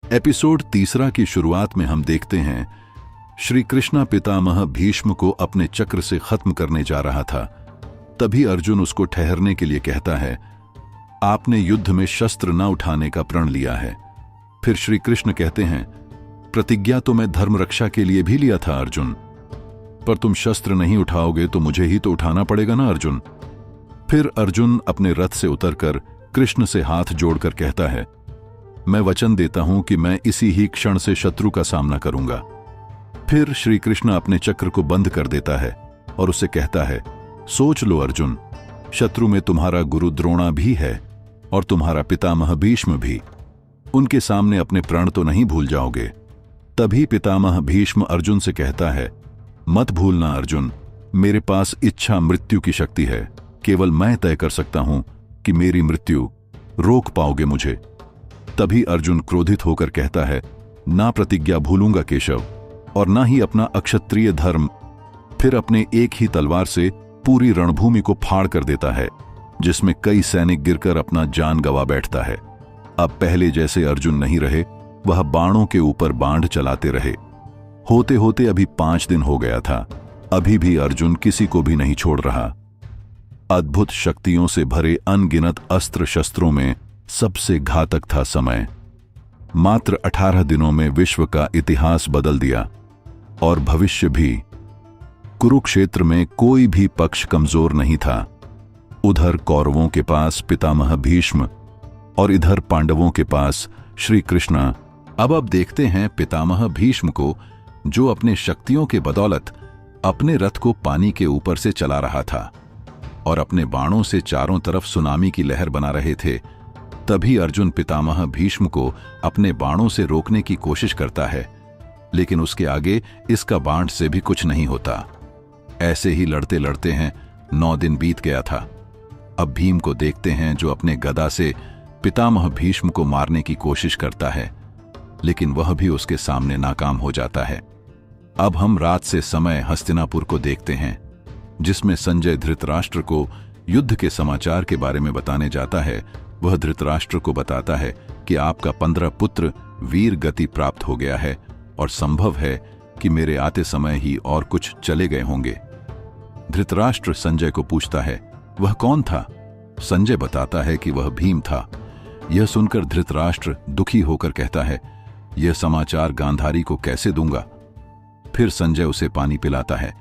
Episode 3 की शुरुआत में हम देखते हैं श्री कृष्णा पितामह भीष्म को अपने चक्र से खत्म करने जा रहा था। तभी अर्जुन उसको ठहरने के लिए कहता है, आपने युद्ध में शस्त्र न उठाने का प्रण लिया है। फिर श्री कृष्ण कहते हैं, प्रतिज्ञा तो मैं धर्म रक्षा के लिए भी लिया था अर्जुन, पर तुम शस्त्र नहीं उठाओगे तो मुझे ही तो उठाना पड़ेगा ना अर्जुन। फिर अर्जुन अपने रथ से उतरकर कृष्ण से हाथ जोड़कर कहता है, मैं वचन देता हूं कि मैं इसी ही क्षण से शत्रु का सामना करूंगा। फिर श्री कृष्ण अपने चक्र को बंद कर देता है और उसे कहता है, सोच लो अर्जुन, शत्रु में तुम्हारा गुरु द्रोणा भी है और तुम्हारा पितामह भीष्म भी। उनके सामने अपने प्राण तो नहीं भूल जाओगे। तभी पितामह भीष्म अर्जुन से कहता है, मत भूलना अर्जुन, मेरे पास इच्छा मृत्यु की शक्ति है। केवल मैं तय कर सकता हूं कि मेरी मृत्यु रोक पाओगे मुझे। तभी अर्जुन क्रोधित होकर कहता है, ना प्रतिज्ञा भूलूंगा केशव, और ना ही अपना अक्षत्रिय धर्म। फिर अपने एक ही तलवार से पूरी रणभूमि को फाड़ कर देता है, जिसमें कई सैनिक गिरकर अपना जान गंवा बैठता है। अब पहले जैसे अर्जुन नहीं रहे, वह बाणों के ऊपर बाण चलाते रहे। होते होते अभी 5 दिन हो गया था, अभी भी अर्जुन किसी को भी नहीं छोड़ रहा। अद्भुत शक्तियों से भरे अनगिनत अस्त्र शस्त्रों में सबसे घातक था समय। मात्र 18 दिनों में विश्व का इतिहास बदल दिया और भविष्य भी। कुरुक्षेत्र में कोई भी पक्ष कमजोर नहीं था। उधर कौरवों के पास पितामह भीष्म और इधर पांडवों के पास श्री कृष्णा। अब देखते हैं पितामह भीष्म को, जो अपने शक्तियों के बदौलत अपने रथ को पानी के ऊपर से चला रहा था और अपने बाणों से चारों तरफ सुनामी की लहर बना रहे थे। तभी अर्जुन पितामह भीष्म को अपने बाणों से रोकने की कोशिश करता है, लेकिन उसके आगे इसका बाण से भी कुछ नहीं होता। ऐसे ही लड़ते लड़ते हैं 9 दिन बीत गया था। अब भीम को देखते हैं, जो अपने गदा से पितामह भीष्म को मारने की कोशिश करता है, लेकिन वह भी उसके सामने नाकाम हो जाता है। अब हम रात से समय हस्तिनापुर को देखते हैं, जिसमें संजय धृतराष्ट्र को युद्ध के समाचार के बारे में बताने जाता है। वह धृतराष्ट्र को बताता है कि आपका 15 पुत्र वीर गति प्राप्त हो गया है और संभव है कि मेरे आते समय ही और कुछ चले गए होंगे। धृतराष्ट्र संजय को पूछता है, वह कौन था? संजय बताता है कि वह भीम था। यह सुनकर धृतराष्ट्र दुखी होकर कहता है, यह समाचार गांधारी को कैसे दूंगा? फिर संजय उसे पानी पिलाता है।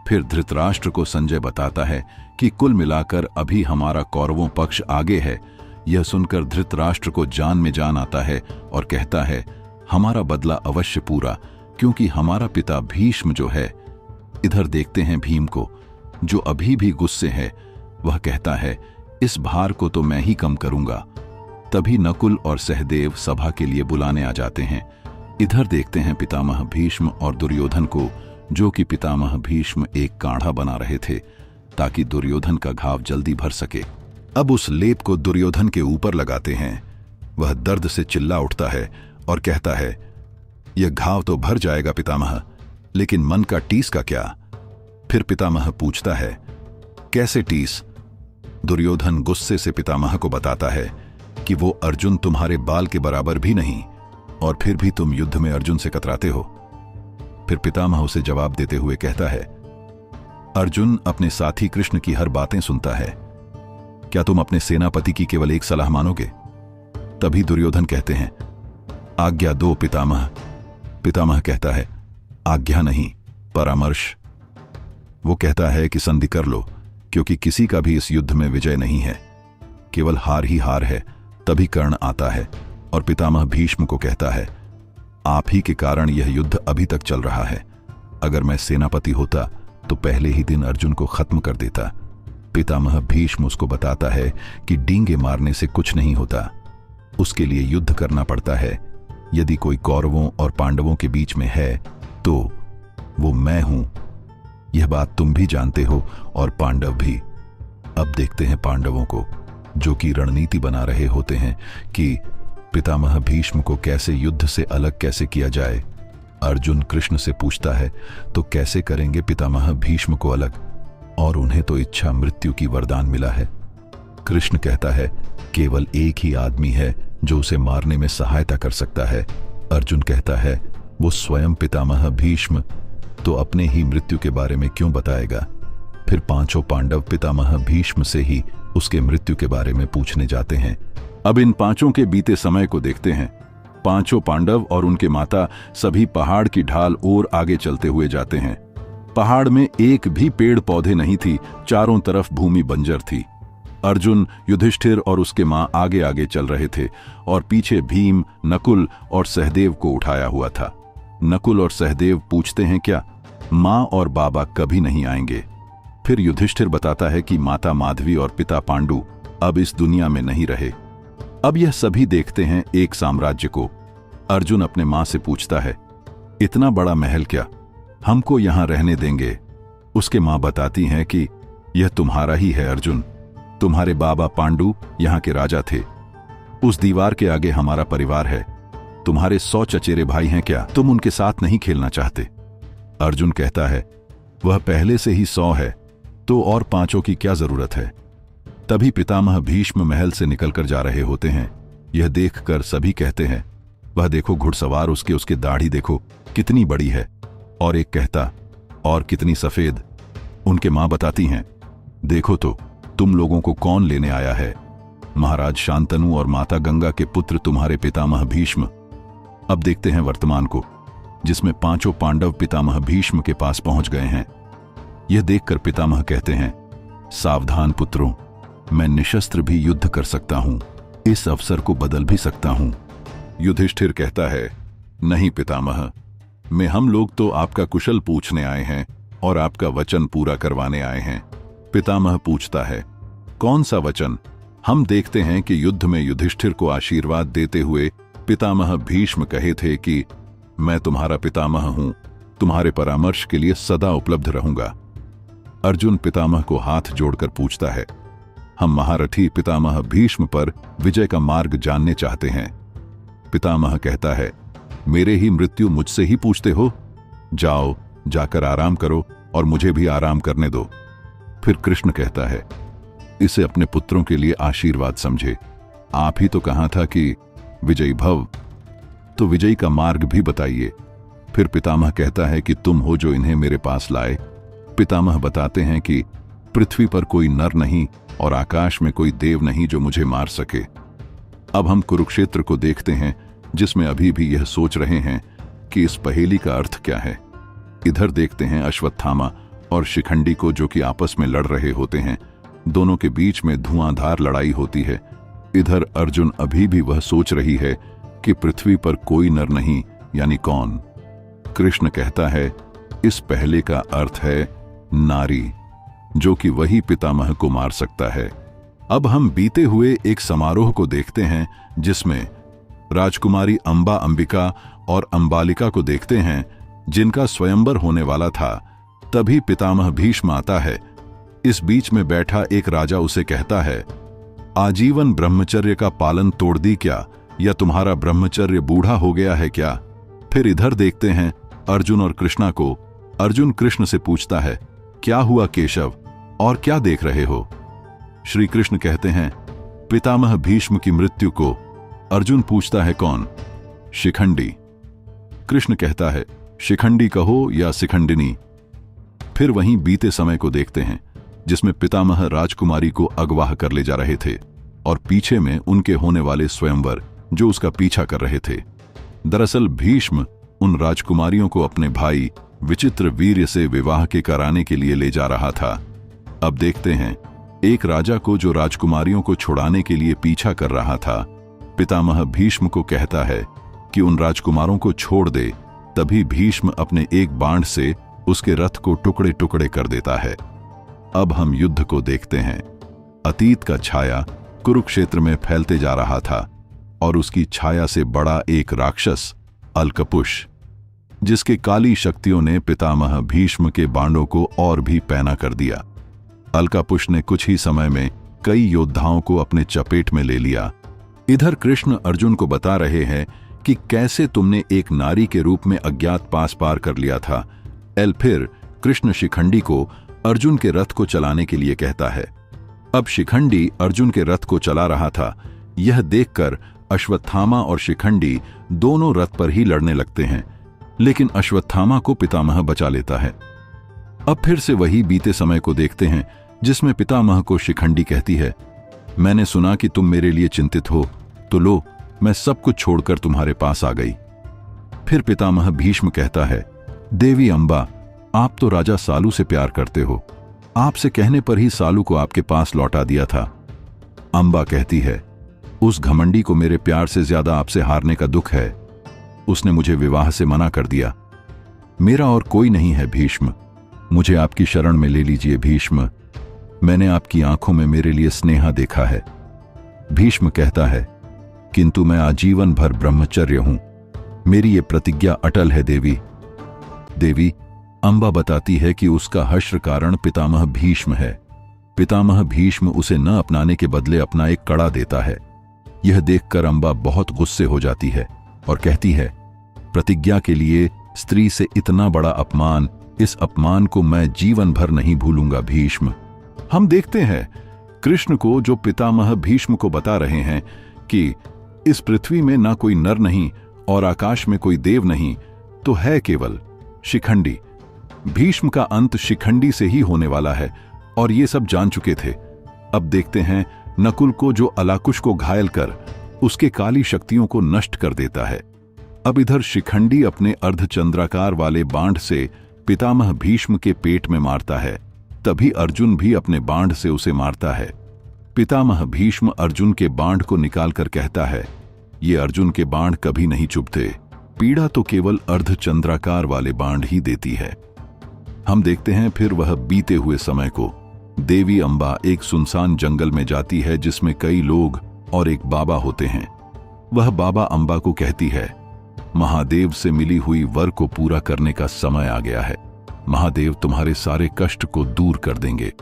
फिर धृतराष्ट्र को संजय बताता है कि कुल मिलाकर अभी हमारा कौरवों पक्ष आगे है। यह सुनकर धृतराष्ट्र को जान में जान आता है और कहता है, हमारा बदला अवश्य पूरा, क्योंकि हमारा पिता भीष्म जो है। इधर देखते हैं भीम को, जो अभी भी गुस्से है। वह कहता है, इस भार को तो मैं ही कम करूंगा। तभी नकुल और सहदेव सभा के लिए बुलाने आ जाते हैं। इधर देखते हैं पितामह भीष्म और दुर्योधन को, जो कि पितामह भीष्म एक काढ़ा बना रहे थे ताकि दुर्योधन का घाव जल्दी भर सके। अब उस लेप को दुर्योधन के ऊपर लगाते हैं। वह दर्द से चिल्ला उठता है और कहता है, यह घाव तो भर जाएगा पितामह, लेकिन मन का टीस का क्या? फिर पितामह पूछता है, कैसे टीस? दुर्योधन गुस्से से पितामह को बताता है कि वो अर्जुन तुम्हारे बाल के बराबर भी नहीं, और फिर भी तुम युद्ध में अर्जुन से कतराते हो। फिर पितामह उसे जवाब देते हुए कहता है, अर्जुन अपने साथी कृष्ण की हर बातें सुनता है। क्या तुम अपने सेनापति की केवल एक सलाह मानोगे? तभी दुर्योधन कहते हैं, आज्ञा दो पितामह। पितामह कहता है, आज्ञा नहीं, परामर्श। वो कहता है कि संधि कर लो, क्योंकि किसी का भी इस युद्ध में विजय नहीं है, केवल हार ही हार है। तभी कर्ण आता है और पितामह भीष्म को कहता है, आप ही के कारण यह युद्ध अभी तक चल रहा है। अगर मैं सेनापति होता तो पहले ही दिन अर्जुन को खत्म कर देता। पितामह भीष्म उसको बताता है कि डींगे मारने से कुछ नहीं होता, उसके लिए युद्ध करना पड़ता है। यदि कोई कौरवों और पांडवों के बीच में है तो वो मैं हूं। यह बात तुम भी जानते हो और पांडव भी। अब देखते हैं पांडवों को, जो कि रणनीति बना रहे होते हैं कि पितामह भीष्म को कैसे युद्ध से अलग कैसे किया जाए। अर्जुन कृष्ण से पूछता है, तो कैसे करेंगे पितामह भीष्म को अलग? और उन्हें तो इच्छा मृत्यु की वरदान मिला है। कृष्ण कहता है, केवल एक ही आदमी है जो उसे मारने में सहायता कर सकता है, अर्जुन कहता है, वो स्वयं पितामह भीष्म तो अपने ही मृत्यु के बारे में क्यों बताएगा? फिर पांचों पांडव पितामह भीष्म से ही उसके मृत्यु के बारे में पूछने जाते हैं। अब इन पांचों के बीते समय को देखते हैं। पांचों पांडव और उनके माता सभी पहाड़ की ढाल और आगे चलते हुए जाते हैं। पहाड़ में एक भी पेड़ पौधे नहीं थी, चारों तरफ भूमि बंजर थी। अर्जुन, युधिष्ठिर और उसके मां आगे आगे चल रहे थे और पीछे भीम, नकुल और सहदेव को उठाया हुआ था। नकुल और सहदेव पूछते हैं, क्या मां और बाबा कभी नहीं आएंगे? फिर युधिष्ठिर बताता है कि माता माधवी और पिता पांडु अब इस दुनिया में नहीं रहे। अब यह सभी देखते हैं एक साम्राज्य को। अर्जुन अपने मां से पूछता है, इतना बड़ा महल क्या हमको यहां रहने देंगे? उसके मां बताती हैं कि यह तुम्हारा ही है अर्जुन, तुम्हारे बाबा पांडु यहां के राजा थे। उस दीवार के आगे हमारा परिवार है। तुम्हारे 100 चचेरे भाई हैं, क्या तुम उनके साथ नहीं खेलना चाहते? अर्जुन कहता है, वह पहले से ही 100 है, तो और 5 की क्या जरूरत है? तभी पितामह भीष्म महल से निकलकर जा रहे होते हैं। यह देखकर सभी कहते हैं, वह देखो घुड़सवार, उसके दाढ़ी देखो कितनी बड़ी है। और एक कहता, और कितनी सफेद। उनके मां बताती हैं, देखो तो तुम लोगों को कौन लेने आया है? महाराज शांतनु और माता गंगा के पुत्र तुम्हारे पितामह भीष्म। अब देखते हैं वर्तमान को, जिसमें 5 पांडव पितामह भीष्म के पास पहुंच गए हैं। यह देखकर पितामह कहते हैं, सावधान पुत्रों, मैं निशस्त्र भी युद्ध कर सकता हूं, इस अवसर को बदल भी सकता हूं। युधिष्ठिर कहता है, नहीं पितामह, हम लोग तो आपका कुशल पूछने आए हैं और आपका वचन पूरा करवाने आए हैं। पितामह पूछता है, कौन सा वचन? हम देखते हैं कि युद्ध में युधिष्ठिर को आशीर्वाद देते हुए पितामह भीष्म कहे थे कि मैं तुम्हारा पितामह हूं, तुम्हारे परामर्श के लिए सदा उपलब्ध रहूंगा। अर्जुन पितामह को हाथ जोड़कर पूछता है, हम महारथी पितामह भीष्म पर विजय का मार्ग जानने चाहते हैं। पितामह कहता है, मेरे ही मृत्यु मुझसे ही पूछते हो? जाओ, जाकर आराम करो और मुझे भी आराम करने दो। फिर कृष्ण कहता है, इसे अपने पुत्रों के लिए आशीर्वाद समझे। आप ही तो कहा था कि विजयी भव, तो विजयी का मार्ग भी बताइए। फिर पितामह कहता है कि तुम हो जो इन्हें मेरे पास लाए। पितामह बताते हैं कि पृथ्वी पर कोई नर नहीं और आकाश में कोई देव नहीं जो मुझे मार सके। अब हम कुरुक्षेत्र को देखते हैं, जिसमें अभी भी यह सोच रहे हैं कि इस पहेली का अर्थ क्या है। इधर देखते हैं अश्वत्थामा और शिखंडी को, जो कि आपस में लड़ रहे होते हैं। दोनों के बीच में धुआंधार लड़ाई होती है। इधर अर्जुन अभी भी वह सोच रही है कि पृथ्वी पर कोई नर नहीं, यानी कौन? कृष्ण कहता है, इस पहले का अर्थ है नारी, जो कि वही पितामह को मार सकता है। अब हम बीते हुए एक समारोह को देखते हैं, जिसमें राजकुमारी अंबा अंबिका और अंबालिका को देखते हैं, जिनका स्वयंवर होने वाला था। तभी पितामह भीष्म आता है। इस बीच में बैठा एक राजा उसे कहता है, आजीवन ब्रह्मचर्य का पालन तोड़ दी क्या, या तुम्हारा ब्रह्मचर्य बूढ़ा हो गया है क्या? फिर इधर देखते हैं अर्जुन और कृष्णा को। अर्जुन कृष्ण से पूछता है, क्या हुआ केशव, और क्या देख रहे हो? श्री कृष्ण कहते हैं, पितामह भीष्म की मृत्यु को। अर्जुन पूछता है, कौन? शिखंडी। कृष्ण कहता है, शिखंडी कहो या शिखंडिनी। फिर वहीं बीते समय को देखते हैं, जिसमें पितामह राजकुमारी को अगवाह कर ले जा रहे थे और पीछे में उनके होने वाले स्वयंवर जो उसका पीछा कर रहे थे। दरअसल भीष्म उन राजकुमारियों को अपने भाई विचित्र वीर्य से विवाह के कराने के लिए ले जा रहा था। अब देखते हैं एक राजा को, जो राजकुमारियों को छुड़ाने के लिए पीछा कर रहा था। पितामह भीष्म को कहता है कि उन राजकुमारों को छोड़ दे। तभी भीष्म अपने एक बाण से उसके रथ को टुकड़े टुकड़े कर देता है। अब हम युद्ध को देखते हैं। अतीत का छाया कुरुक्षेत्र में फैलते जा रहा था और उसकी छाया से बड़ा एक राक्षस अलकपुश, जिसके काली शक्तियों ने पितामह भीष्म के बाणों को और भी पैना कर दिया। अलकापुश ने कुछ ही समय में कई योद्धाओं को अपने चपेट में ले लिया। इधर कृष्ण अर्जुन को बता रहे हैं कि कैसे तुमने एक नारी के रूप में अज्ञात पास पार कर लिया था। फिर कृष्ण शिखंडी को अर्जुन के रथ को चलाने के लिए कहता है। अब शिखंडी अर्जुन के रथ को चला रहा था। यह देखकर अश्वत्थामा और शिखंडी दोनों रथ पर ही लड़ने लगते हैं, लेकिन अश्वत्थामा को पितामह बचा लेता है। अब फिर से वही बीते समय को देखते हैं जिसमें पितामह को शिखंडी कहती है, मैंने सुना कि तुम मेरे लिए चिंतित हो, तो लो मैं सब कुछ छोड़कर तुम्हारे पास आ गई। फिर पितामह भीष्म कहता है, देवी अंबा, आप तो राजा सालू से प्यार करते हो, आपसे कहने पर ही सालू को आपके पास लौटा दिया था। अंबा कहती है, उस घमंडी को मेरे प्यार से ज्यादा आपसे हारने का दुख है, उसने मुझे विवाह से मना कर दिया। मेरा और कोई नहीं है भीष्म, मुझे आपकी शरण में ले लीजिए भीष्म, मैंने आपकी आंखों में मेरे लिए स्नेहा देखा है। भीष्म कहता है, किंतु मैं आजीवन भर ब्रह्मचर्य हूं, मेरी ये प्रतिज्ञा अटल है देवी। देवी, अंबा बताती है कि उसका हश्र कारण पितामह भीष्म है। पितामह भीष्म उसे न अपनाने के बदले अपना एक कड़ा देता है। यह देखकर अंबा बहुत गुस्से हो जाती है और कहती है, प्रतिज्ञा के लिए स्त्री से इतना बड़ा अपमान, इस अपमान को मैं जीवन भर नहीं भूलूंगा भीष्म। हम देखते हैं कृष्ण को जो पितामह भीष्म को बता रहे हैं कि इस पृथ्वी में ना कोई नर नहीं और आकाश में कोई देव नहीं, तो है केवल शिखंडी। भीष्म का अंत शिखंडी से ही होने वाला है और ये सब जान चुके थे। अब देखते हैं नकुल को जो अलाकुश को घायल कर उसके काली शक्तियों को नष्ट कर देता है। अब इधर शिखंडी अपने अर्धचंद्राकार वाले बाण से पितामह भीष्म के पेट में मारता है, तभी अर्जुन भी अपने बाण से उसे मारता है। पितामह भीष्म अर्जुन के बाण को निकालकर कहता है, ये अर्जुन के बाण कभी नहीं चुभते, पीड़ा तो केवल अर्धचंद्राकार वाले बाण ही देती है। हम देखते हैं फिर वह बीते हुए समय को। देवी अंबा एक सुनसान जंगल में जाती है जिसमें कई लोग और एक बाबा होते हैं। वह बाबा अंबा को कहती है, महादेव से मिली हुई वर को पूरा करने का समय आ गया है, महादेव तुम्हारे सारे कष्ट को दूर कर देंगे।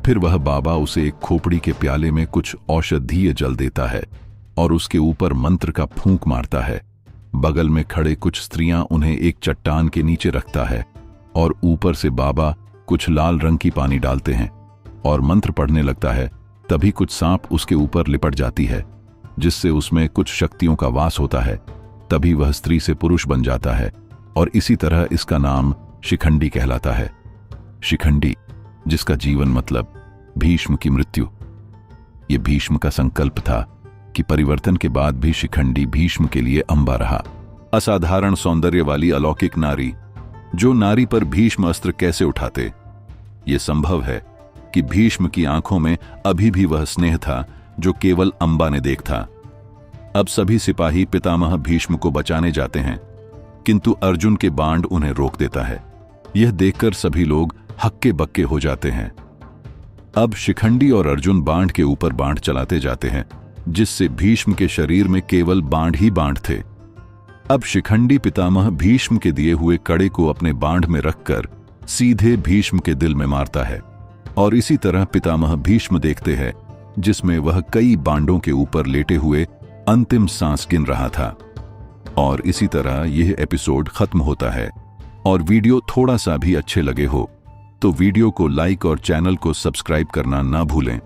फिर वह बाबा उसे एक खोपड़ी के प्याले में कुछ औषधीय जल देता है और उसके ऊपर मंत्र का फूंक मारता है। बगल में खड़े कुछ स्त्रियां उन्हें एक चट्टान के नीचे रखता है और ऊपर से बाबा कुछ लाल रंग की पानी डालते हैं और मंत्र पढ़ने लगता है। तभी कुछ सांप उसके ऊपर लिपट जाती है जिससे उसमें कुछ शक्तियों का वास होता है। तभी वह स्त्री से पुरुष बन जाता है और इसी तरह इसका नाम शिखंडी कहलाता है। शिखंडी, जिसका जीवन मतलब भीष्म की मृत्यु। ये भीष्म का संकल्प था कि परिवर्तन के बाद भी शिखंडी भीष्म के लिए अंबा रहा। असाधारण सौंदर्य वाली अलौकिक नारी, जो नारी पर भीष्म अस्त्र कैसे उठाते? ये संभव है कि भीष्म की आंखों में अभी भी वह स्नेह था जो केवल अंबा ने देखा। अब सभी सिपाही पितामह भीष्म को बचाने जाते हैं, किंतु अर्जुन के बाण उन्हें रोक देता है। यह देखकर सभी लोग हक्के बक्के हो जाते हैं। अब शिखंडी और अर्जुन बाण के ऊपर बाण चलाते जाते हैं, जिससे भीष्म के शरीर में केवल बाण ही बाण थे। अब शिखंडी पितामह भीष्म के दिए हुए कड़े को अपने बाण में रखकर सीधे भीष्म के दिल में मारता है और इसी तरह पितामह भीष्म देखते हैं जिसमें वह कई बांडों के ऊपर लेटे हुए अंतिम सांस गिन रहा था। और इसी तरह यह एपिसोड खत्म होता है। और वीडियो थोड़ा सा भी अच्छे लगे हो तो वीडियो को लाइक और चैनल को सब्सक्राइब करना ना भूलें।